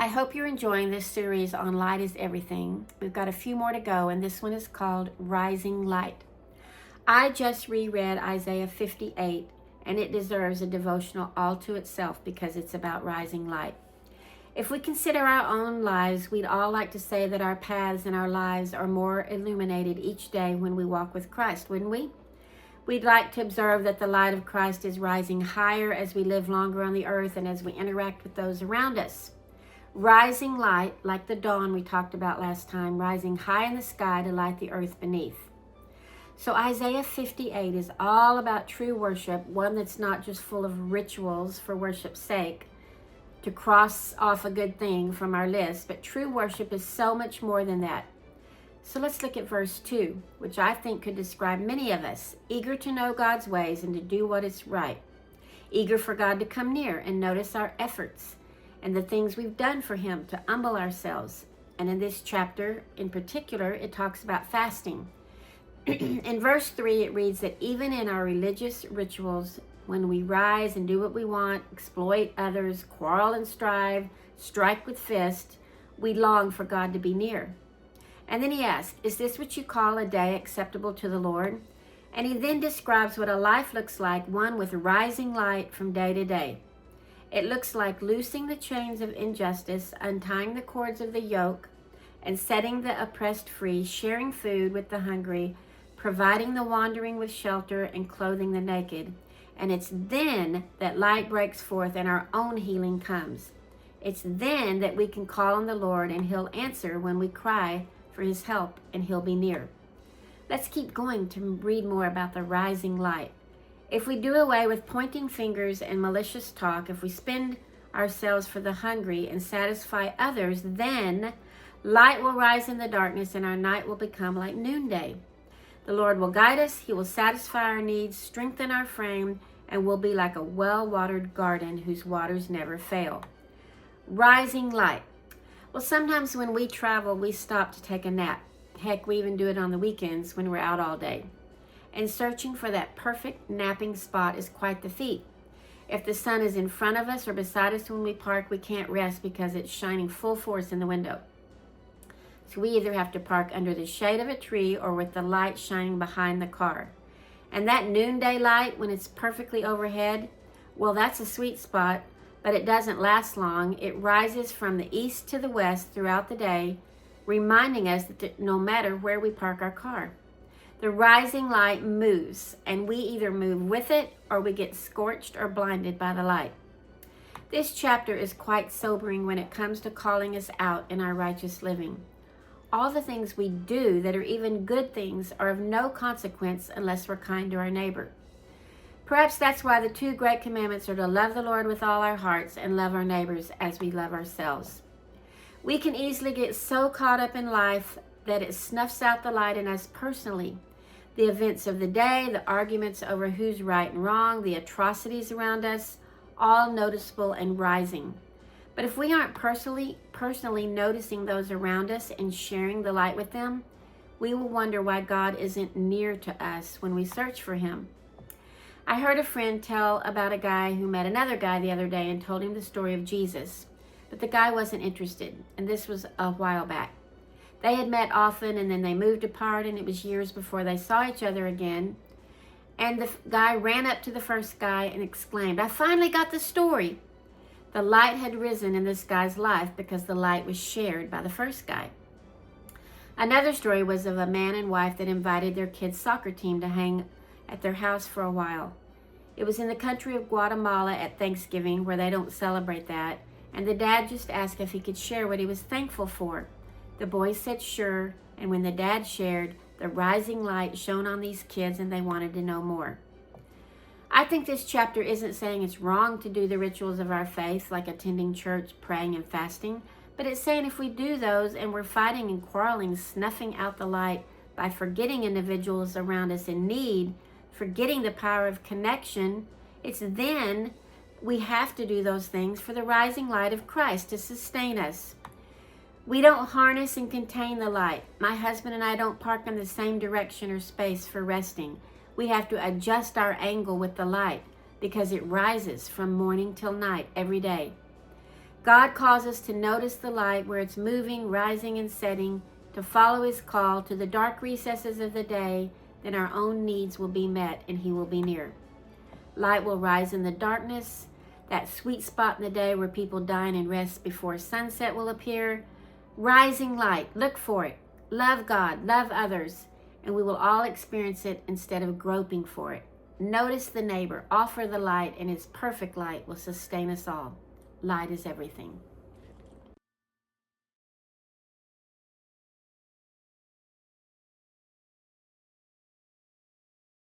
I hope you're enjoying this series on Light is Everything. We've got a few more to go, and this one is called Rising Light. I just reread Isaiah 58, and it deserves a devotional all to itself because it's about rising light. If we consider our own lives, we'd all like to say that our paths and our lives are more illuminated each day when we walk with Christ, wouldn't we? We'd like to observe that the light of Christ is rising higher as we live longer on the earth and as we interact with those around us. Rising light, like the dawn we talked about last time, rising high in the sky to light the earth beneath. So Isaiah 58 is all about true worship, one that's not just full of rituals for worship's sake, to cross off a good thing from our list, but true worship is so much more than that. So let's look at verse 2, which I think could describe many of us, eager to know God's ways and to do what is right, eager for God to come near and notice our efforts and the things we've done for him to humble ourselves. And in this chapter in particular, it talks about fasting. In verse 3, it reads that even in our religious rituals, when we rise and do what we want, exploit others, quarrel and strive, strike with fists, we long for God to be near. And then he asks, is this what you call a day acceptable to the Lord? And he then describes what a life looks like, one with rising light from day to day. It looks like loosing the chains of injustice, untying the cords of the yoke, and setting the oppressed free, sharing food with the hungry, providing the wandering with shelter, and clothing the naked. And it's then that light breaks forth and our own healing comes. It's then that we can call on the Lord and he'll answer when we cry for his help, and he'll be near. Let's keep going to read more about the rising light. If we do away with pointing fingers and malicious talk, if we spend ourselves for the hungry and satisfy others, then light will rise in the darkness and our night will become like noonday. The Lord will guide us, he will satisfy our needs, strengthen our frame, and we'll be like a well-watered garden whose waters never fail. Rising light. Well, sometimes when we travel, we stop to take a nap. Heck, we even do it on the weekends when we're out all day. And searching for that perfect napping spot is quite the feat. If the sun is in front of us or beside us when we park, we can't rest because it's shining full force in the window. So we either have to park under the shade of a tree or with the light shining behind the car. And that noonday light, when it's perfectly overhead, well, that's a sweet spot, but it doesn't last long. It rises from the east to the west throughout the day, reminding us that no matter where we park our car, the rising light moves, and we either move with it or we get scorched or blinded by the light. This chapter is quite sobering when it comes to calling us out in our righteous living. All the things we do that are even good things are of no consequence unless we're kind to our neighbor. Perhaps that's why the two great commandments are to love the Lord with all our hearts and love our neighbors as we love ourselves. We can easily get so caught up in life that it snuffs out the light in us personally. The events of the day, the arguments over who's right and wrong, the atrocities around us, all noticeable and rising. But if we aren't personally noticing those around us and sharing the light with them, we will wonder why God isn't near to us when we search for him. I heard a friend tell about a guy who met another guy the other day and told him the story of Jesus, but the guy wasn't interested, and this was a while back. They had met often, and then they moved apart, and it was years before they saw each other again. And the guy ran up to the first guy and exclaimed, "I finally got the story." The light had risen in this guy's life because the light was shared by the first guy. Another story was of a man and wife that invited their kids' soccer team to hang at their house for a while. It was in the country of Guatemala at Thanksgiving, where they don't celebrate that, and the dad just asked if he could share what he was thankful for. The boys said sure, and when the dad shared, the rising light shone on these kids and they wanted to know more. I think this chapter isn't saying it's wrong to do the rituals of our faith, like attending church, praying, and fasting, but it's saying if we do those and we're fighting and quarreling, snuffing out the light by forgetting individuals around us in need, forgetting the power of connection, it's then we have to do those things for the rising light of Christ to sustain us. We don't harness and contain the light. My husband and I don't park in the same direction or space for resting. We have to adjust our angle with the light because it rises from morning till night every day. God calls us to notice the light where it's moving, rising, and setting, to follow his call to the dark recesses of the day. Then our own needs will be met and he will be near. Light will rise in the darkness. That sweet spot in the day where people dine and rest before sunset will appear. Rising light, look for it. Love God, love others, and we will all experience it instead of groping for it. Notice the neighbor, offer the light, and his perfect light will sustain us all. Light is everything.